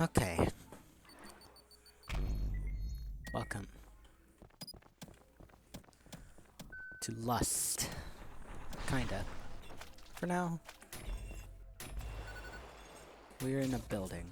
Okay. Welcome to Lust. Kinda. For now. We're in a building.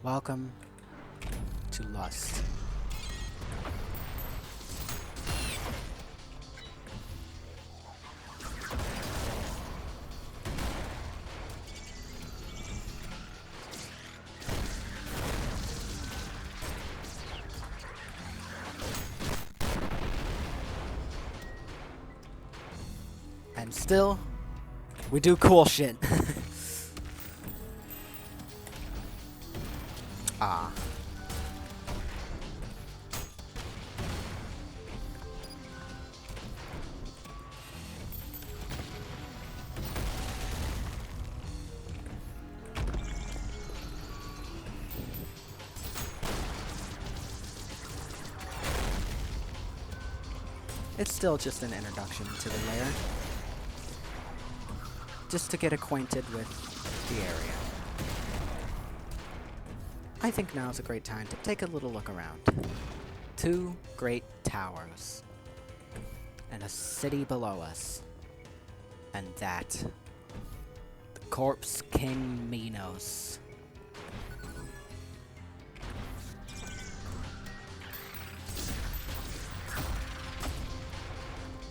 Welcome to Lust. And still, we do cool shit. Ah. It's still just an introduction to the lair. Just to get acquainted with the area. I think now is a great time to take a little look around. 2 great towers. And a city below us. And that. The Corpse King Minos.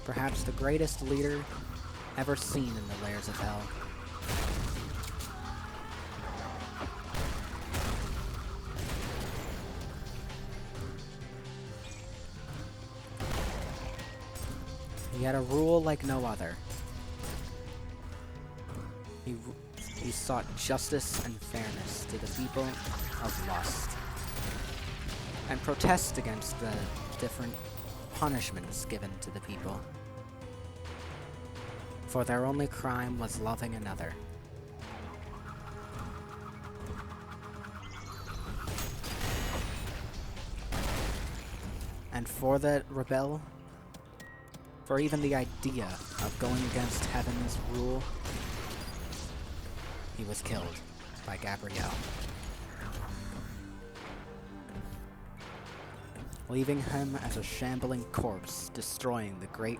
Perhaps the greatest leader ever seen in the lairs of hell. He had a rule like no other. He sought justice and fairness to the people of Lust, and protest against the different punishments given to the people. For their only crime was loving another. And for the rebel, for even the idea of going against heaven's rule, he was killed by Gabrielle, leaving him as a shambling corpse, destroying the great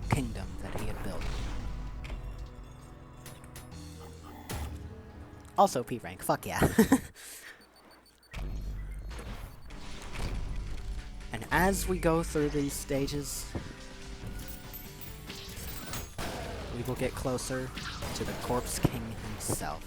kingdom that he had built. Also P rank, fuck yeah. And as we go through these stages, we will get closer to the Corpse King himself.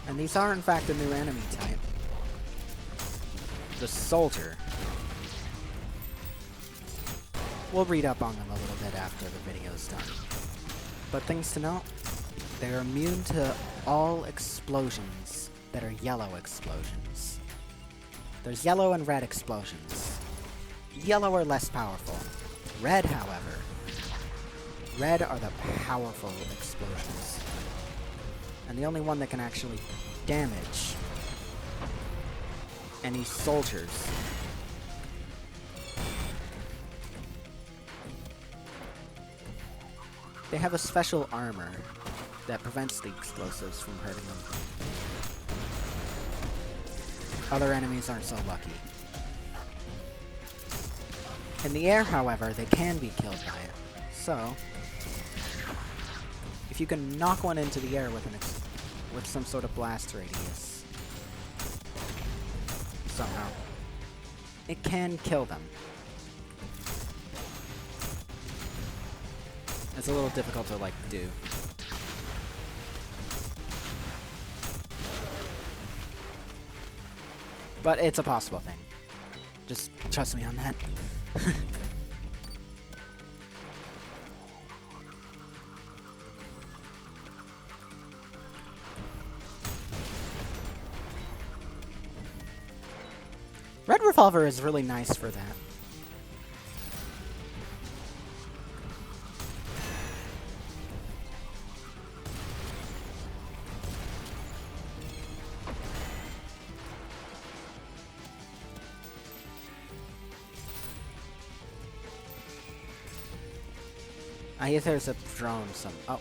And these are in fact a new enemy type. The Soldier. We'll read up on them a little bit after the video's done. But things to note, they're immune to all explosions that are yellow explosions. There's yellow and red explosions. Yellow are less powerful. Red, however, red are the powerful explosions. And the only one that can actually damage any soldiers. They have a special armor that prevents the explosives from hurting them. Other enemies aren't so lucky. In the air, however, they can be killed by it. So, if you can knock one into the air with some sort of blast radius, somehow, it can kill them. It's a little difficult to, like, do. But it's a possible thing. Just trust me on that. Red Revolver is really nice for that. I hear there's a drone some. Oh.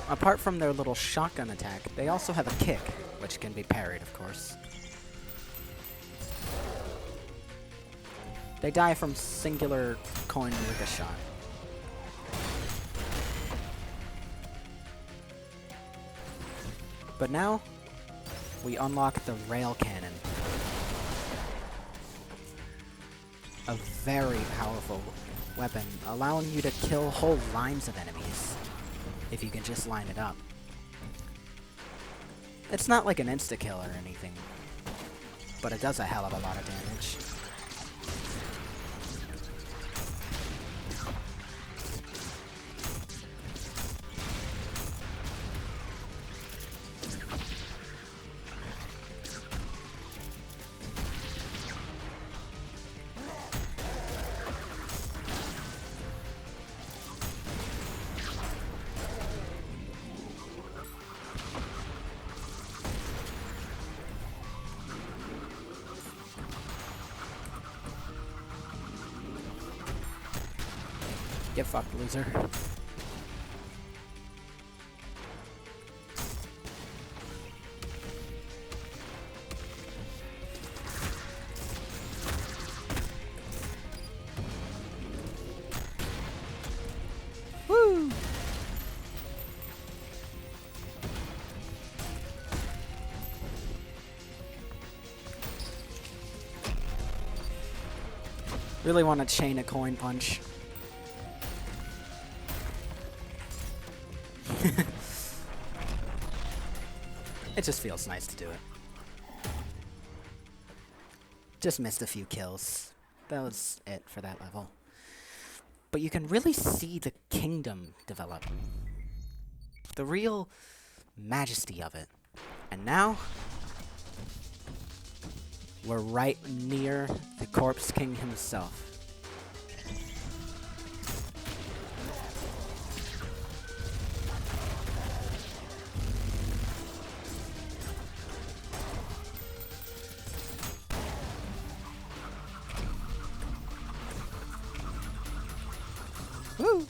Apart from their little shotgun attack, they also have a kick, which can be parried, of course. They die from singular coin ricochet. But now, we unlock the rail cannon. A very powerful weapon, allowing you to kill whole lines of enemies, if you can just line it up. It's not like an insta-kill or anything, but it does a hell of a lot of damage. Get fucked, loser. Woo! Really want to chain a coin punch. It just feels nice to do it. Just missed a few kills. That was it for that level. But you can really see the kingdom develop. The real majesty of it. And now, we're right near the Corpse King himself. Woo!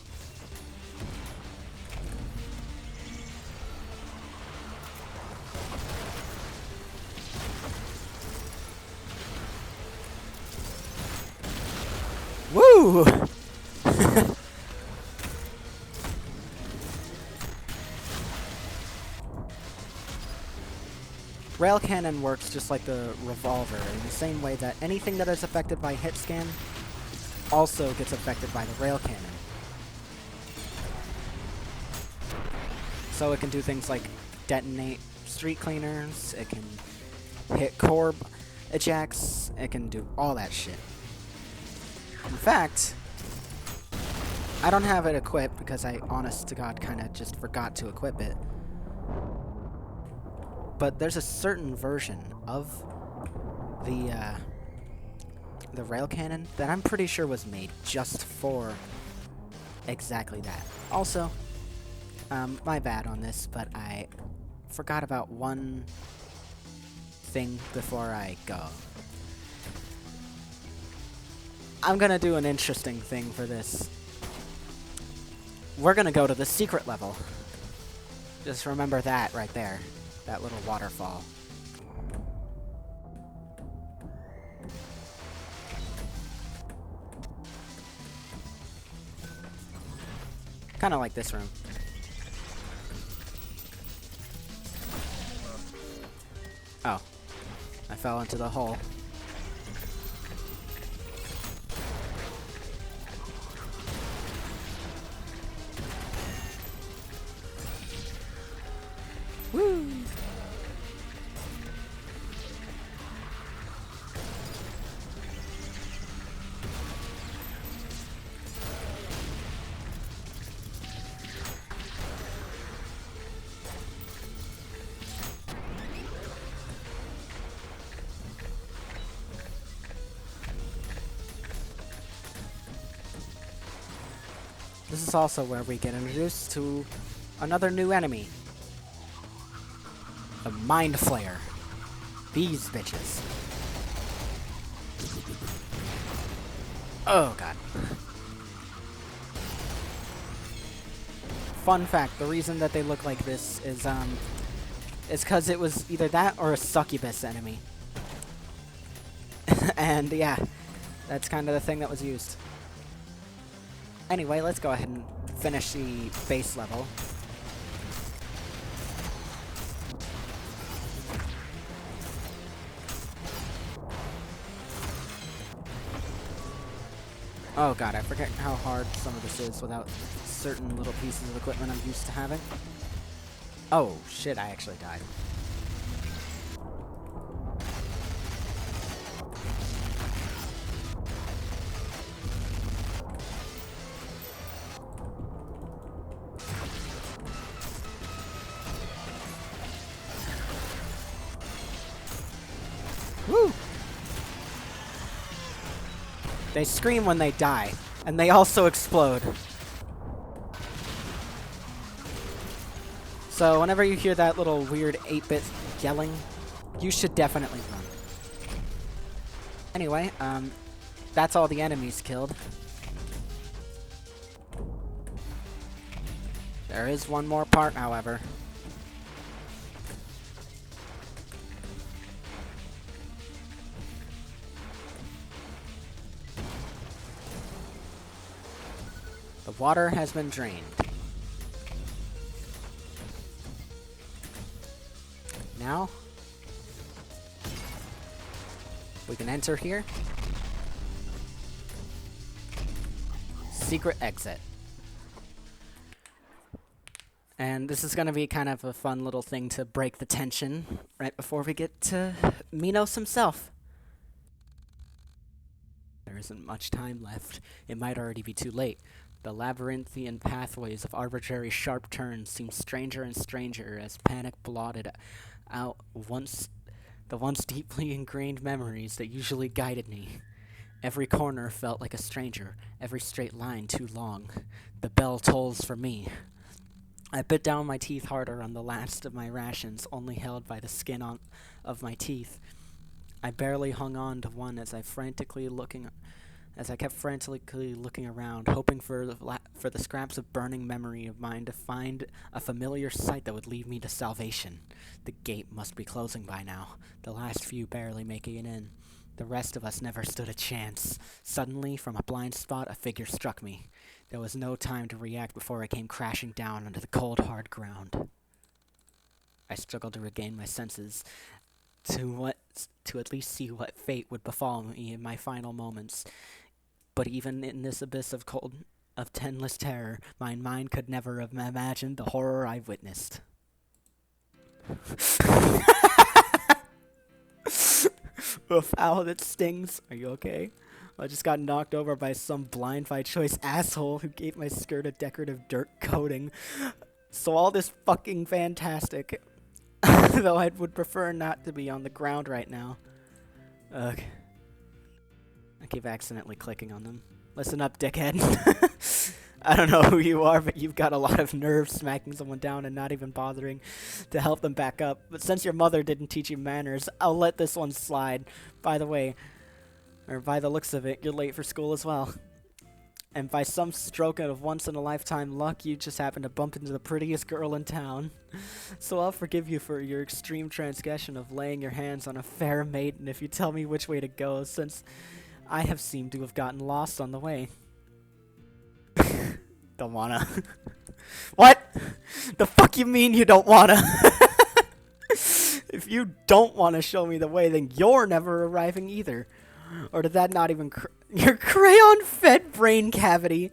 Woo! Rail cannon works just like the revolver in the same way that anything that is affected by hit scan also gets affected by the rail cannon. So it can do things like detonate street cleaners, it can hit corb ejects, it can do all that shit. In fact, I don't have it equipped because I, honest to God, kind of just forgot to equip it. But there's a certain version of the rail cannon that I'm pretty sure was made just for exactly that. Also, my bad on this, but I forgot about one thing before I go. I'm gonna do an interesting thing for this. We're gonna go to the secret level. Just remember that right there. That little waterfall. Kind of like this room. Oh. I fell into the hole. Woo! This is also where we get introduced to another new enemy. The Mind Flayer. These bitches. Oh god. Fun fact, the reason that they look like this is because it was either that or a succubus enemy. And yeah, that's kind of the thing that was used. Anyway, let's go ahead and finish the base level. Oh god, I forget how hard some of this is without certain little pieces of equipment I'm used to having. Oh shit, I actually died. Woo! They scream when they die, and they also explode. So whenever you hear that little weird 8-bit yelling, you should definitely run. Anyway, that's all the enemies killed. There is one more part, however. The water has been drained. Now, we can enter here. Secret exit. And this is going to be kind of a fun little thing to break the tension right before we get to Minos himself. There isn't much time left. It might already be too late. The labyrinthian pathways of arbitrary sharp turns seem stranger and stranger as panic blotted out the once deeply ingrained memories that usually guided me. Every corner felt like a stranger, every straight line too long. The bell tolls for me. I bit down my teeth harder on the last of my rations, only held by the skin of my teeth. I barely hung on to one as I kept frantically looking around, hoping for the scraps of burning memory of mine to find a familiar sight that would lead me to salvation. The gate must be closing by now, the last few barely making it in. The rest of us never stood a chance. Suddenly, from a blind spot, a figure struck me. There was no time to react before I came crashing down onto the cold, hard ground. I struggled to regain my senses, to at least see what fate would befall me in my final moments. But even in this abyss of endless terror, my mind could never have imagined the horror I witnessed. Oof, ow, that stings. Are you okay? I just got knocked over by some blind by choice asshole who gave my skirt a decorative dirt coating. So all this fucking fantastic. Though I would prefer not to be on the ground right now. Ugh. I keep accidentally clicking on them. Listen up, dickhead. I don't know who you are, but you've got a lot of nerve smacking someone down and not even bothering to help them back up. But since your mother didn't teach you manners, I'll let this one slide. By the way, or by the looks of it, you're late for school as well. And by some stroke of once-in-a-lifetime luck, you just happened to bump into the prettiest girl in town. So I'll forgive you for your extreme transgression of laying your hands on a fair maiden if you tell me which way to go, since I have seemed to have gotten lost on the way. Don't wanna. What? The fuck you mean you don't wanna? If you don't wanna show me the way, then you're never arriving either. Or did that not even your crayon-fed brain cavity?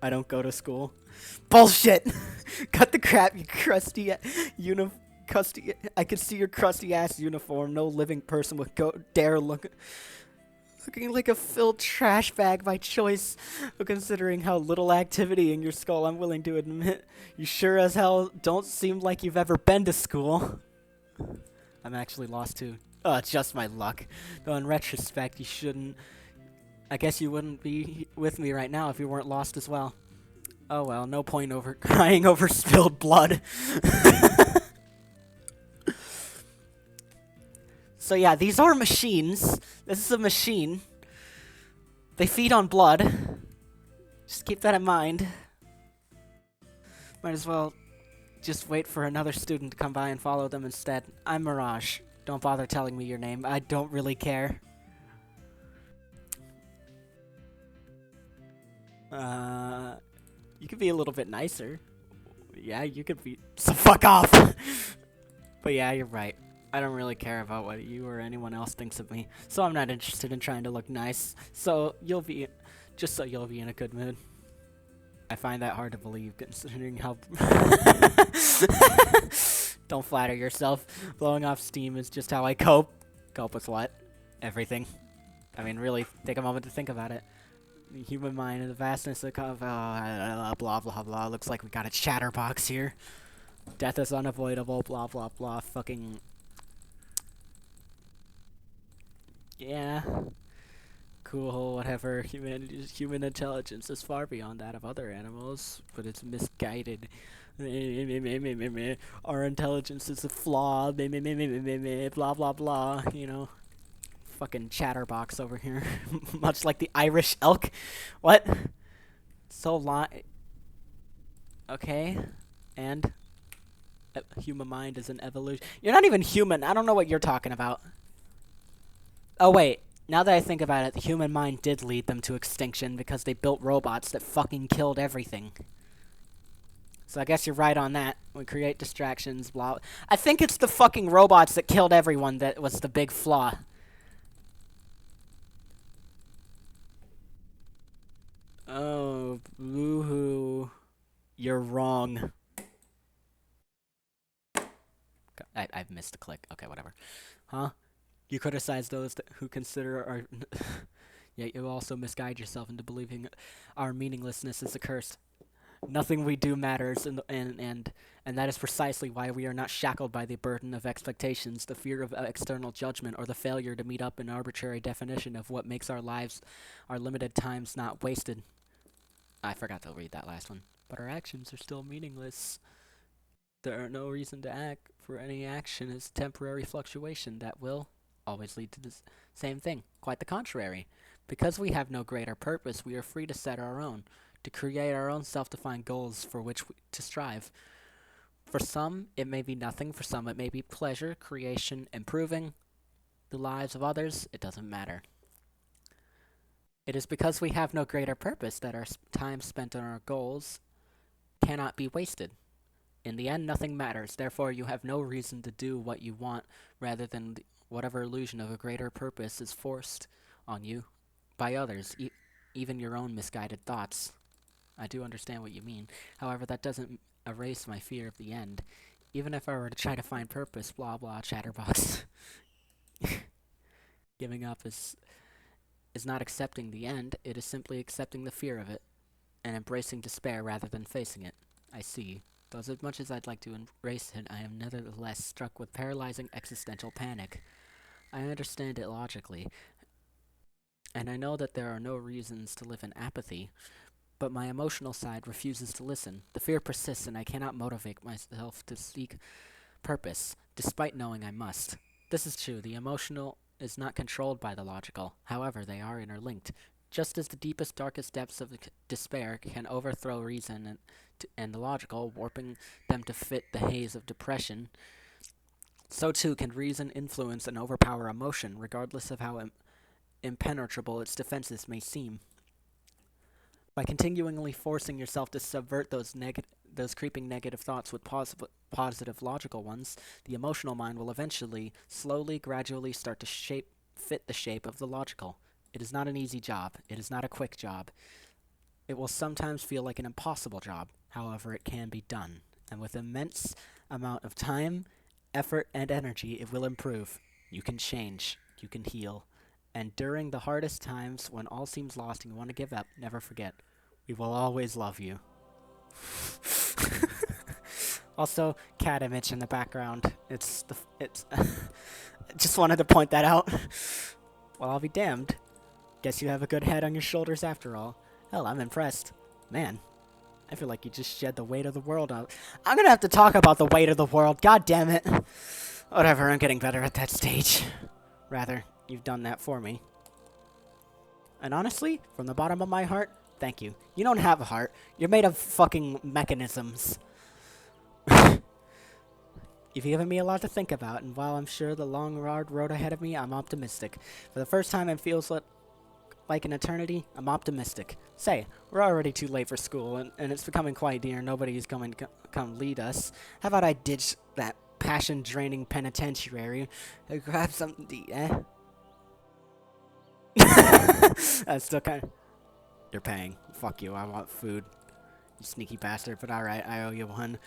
I don't go to school. Bullshit! Cut the crap, you crusty I can see your crusty ass uniform. No living person would dare looking like a filled trash bag by choice. But considering how little activity in your skull, I'm willing to admit you sure as hell don't seem like you've ever been to school. I'm actually lost too. Oh, it's just my luck. Though in retrospect, you shouldn't. I guess you wouldn't be with me right now if you weren't lost as well. Oh well, no point over crying over spilled blood. So yeah, these are machines. This is a machine. They feed on blood. Just keep that in mind. Might as well just wait for another student to come by and follow them instead. I'm Mirage. Don't bother telling me your name. I don't really care. You could be a little bit nicer. Yeah, you could be. So fuck off! But yeah, you're right. I don't really care about what you or anyone else thinks of me, so I'm not interested in trying to look nice. So you'll be in a good mood. I find that hard to believe, considering how... Don't flatter yourself. Blowing off steam is just how I cope. Cope with what? Everything. I mean, really, take a moment to think about it. The human mind and the vastness of... blah, blah, blah. Looks like we got a chatterbox here. Death is unavoidable, blah, blah, blah. Fucking... Yeah. Cool, whatever. Human intelligence is far beyond that of other animals, but it's misguided. Our intelligence is a flaw. Blah, blah, blah. You know. Fucking chatterbox over here. Much like the Irish elk. What? So okay. And? Human mind is an evolution. You're not even human. I don't know what you're talking about. Oh, wait. Now that I think about it, the human mind did lead them to extinction because they built robots that fucking killed everything. So I guess you're right on that. We create distractions, blah. I think it's the fucking robots that killed everyone that was the big flaw. Oh, boo-hoo. You're wrong. I've missed a click. Okay, whatever. Huh? You criticize those who consider our... Yet you also misguide yourself into believing our meaninglessness is a curse. Nothing we do matters, and that is precisely why we are not shackled by the burden of expectations, the fear of external judgment, or the failure to meet up an arbitrary definition of what makes our lives, our limited times, not wasted. I forgot to read that last one. But our actions are still meaningless. There are no reason to act, for any action is temporary fluctuation that will always lead to the same thing. Quite the contrary. Because we have no greater purpose, we are free to set our own, to create our own self-defined goals for which to strive. For some, it may be nothing. For some, it may be pleasure, creation, improving the lives of others. It doesn't matter. It is because we have no greater purpose that our time spent on our goals cannot be wasted. In the end, nothing matters. Therefore, you have no reason to do what you want, rather than whatever illusion of a greater purpose is forced on you by others, even your own misguided thoughts. I do understand what you mean. However, that doesn't erase my fear of the end. Even if I were to try to find purpose, blah blah, chatterbox. Giving up is not accepting the end. It is simply accepting the fear of it, and embracing despair rather than facing it. I see. Though as much as I'd like to embrace it, I am nevertheless struck with paralyzing existential panic. I understand it logically, and I know that there are no reasons to live in apathy, but my emotional side refuses to listen. The fear persists, and I cannot motivate myself to seek purpose, despite knowing I must. This is true. The emotional is not controlled by the logical. However, they are interlinked. Just as the deepest, darkest depths of despair can overthrow reason and the logical, warping them to fit the haze of depression, so too can reason influence and overpower emotion, regardless of how impenetrable its defenses may seem. By continually forcing yourself to subvert those creeping negative thoughts with positive logical ones, the emotional mind will eventually, slowly, gradually start to fit the shape of the logical. It is not an easy job. It is not a quick job. It will sometimes feel like an impossible job. However, it can be done. And with immense amount of time, effort, and energy, it will improve. You can change. You can heal. And during the hardest times, when all seems lost and you want to give up, never forget, we will always love you. Also, cat image in the background. It's just wanted to point that out. Well, I'll be damned. Guess you have a good head on your shoulders after all. Hell, I'm impressed. Man, I feel like you just shed the weight of the world out. I'm gonna have to talk about the weight of the world. God damn it. Whatever, I'm getting better at that stage. Rather, you've done that for me. And honestly, from the bottom of my heart, thank you. You don't have a heart. You're made of fucking mechanisms. You've given me a lot to think about, and while I'm sure the long, hard road ahead of me, I'm optimistic. For the first time, it feels like an eternity. I'm optimistic. Say, we're already too late for school, and it's becoming quite near. Nobody's going to come lead us. How about I ditch that passion-draining penitentiary and grab something to eat, eh? That's still kind of... You're paying. Fuck you, I want food. You sneaky bastard, but alright, I owe you one.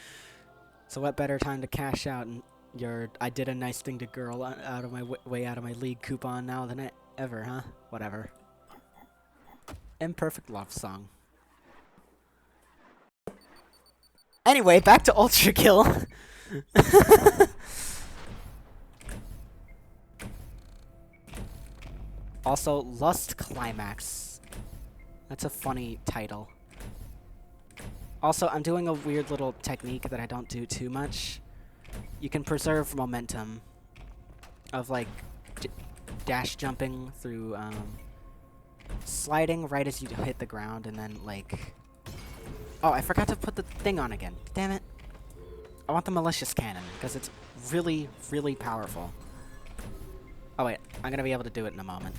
So what better time to cash out and your I did a nice thing to girl out of my way out of my league coupon now than ever, huh? Whatever. Imperfect love song. Anyway, back to Ultrakill. Also, Lust Climax. That's a funny title. Also, I'm doing a weird little technique that I don't do too much. You can preserve momentum of, like, dash jumping through, sliding right as you hit the ground, and then, like... Oh, I forgot to put the thing on again. Damn it. I want the malicious cannon, because it's really, really powerful. Oh, wait. I'm gonna be able to do it in a moment.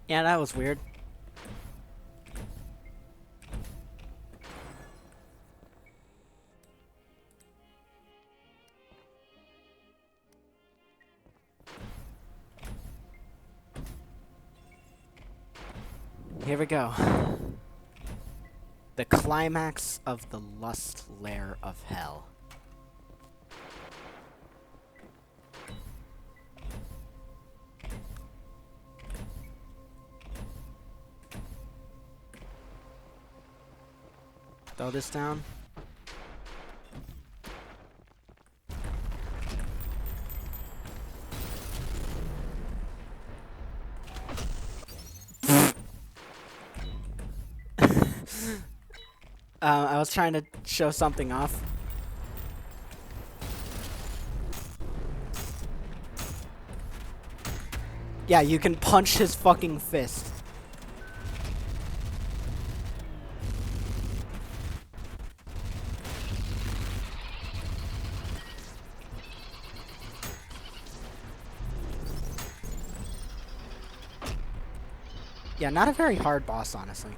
Yeah, that was weird. Here we go. The climax of the lust lair of hell. Throw this down. I was trying to show something off. Yeah, you can punch his fucking fist. Yeah, not a very hard boss, honestly.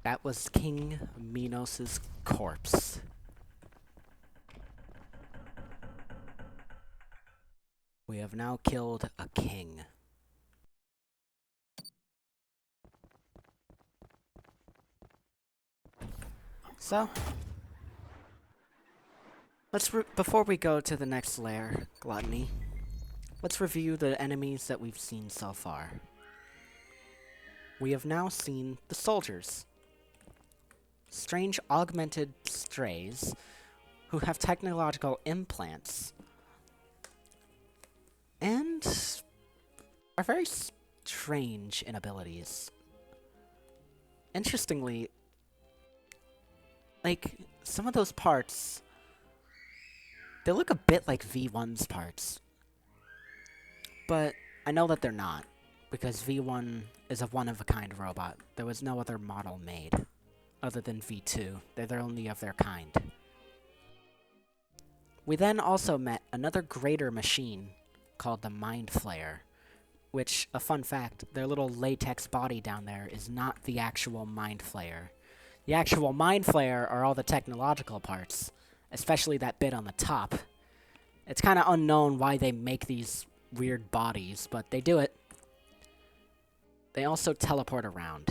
That was King Minos' corpse. We have now killed a king. So, before we go to the next lair, Gluttony, let's review the enemies that we've seen so far. we have now seen the soldiers. Strange augmented strays who have technological implants and are very strange in abilities. Interestingly, like, some of those parts, they look a bit like V1's parts. But I know that they're not, because V1 is a one-of-a-kind robot. There was no other model made, other than V2. They're the only of their kind. We then also met another greater machine called the Mind Flayer, which, a fun fact, their little latex body down there is not the actual Mind Flayer. The actual Mind Flayer are all the technological parts, especially that bit on the top. It's kind of unknown why they make these weird bodies, but they do it. They also teleport around,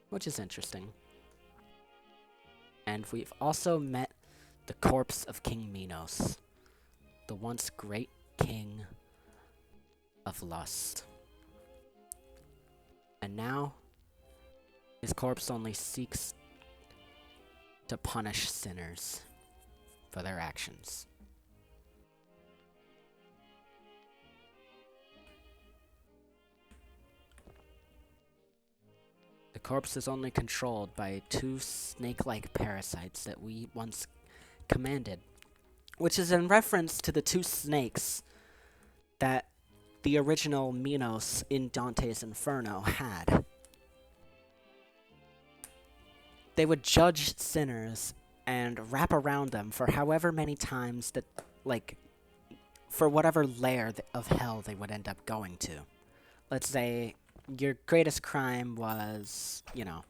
which is interesting. And we've also met the corpse of King Minos, the once great king of lust. And now, his corpse only seeks to punish sinners for their actions. The corpse is only controlled by two snake-like parasites that we once commanded, which is in reference to the two snakes that the original Minos in Dante's Inferno had. They would judge sinners and wrap around them for however many times that, like, for whatever layer of hell they would end up going to. Let's say your greatest crime was, you know,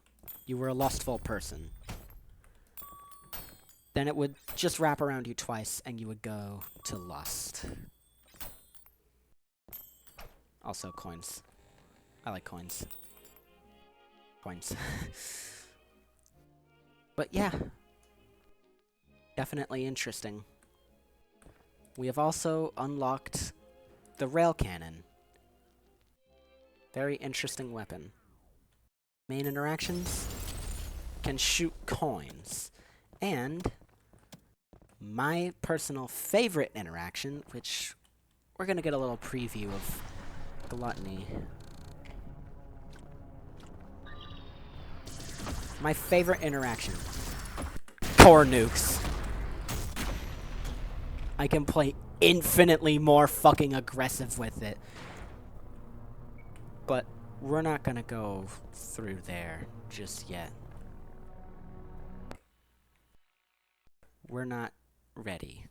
you were a lustful person. Then it would just wrap around you twice and you would go to lust. Also coins. I like coins. Coins. But yeah, definitely interesting. We have also unlocked the rail cannon. Very interesting weapon. Main interactions can shoot coins. And my personal favorite interaction, which we're gonna get a little preview of Gluttony. My favorite interaction. Core nukes. I can play infinitely more fucking aggressive with it. But we're not gonna go through there just yet. We're not ready.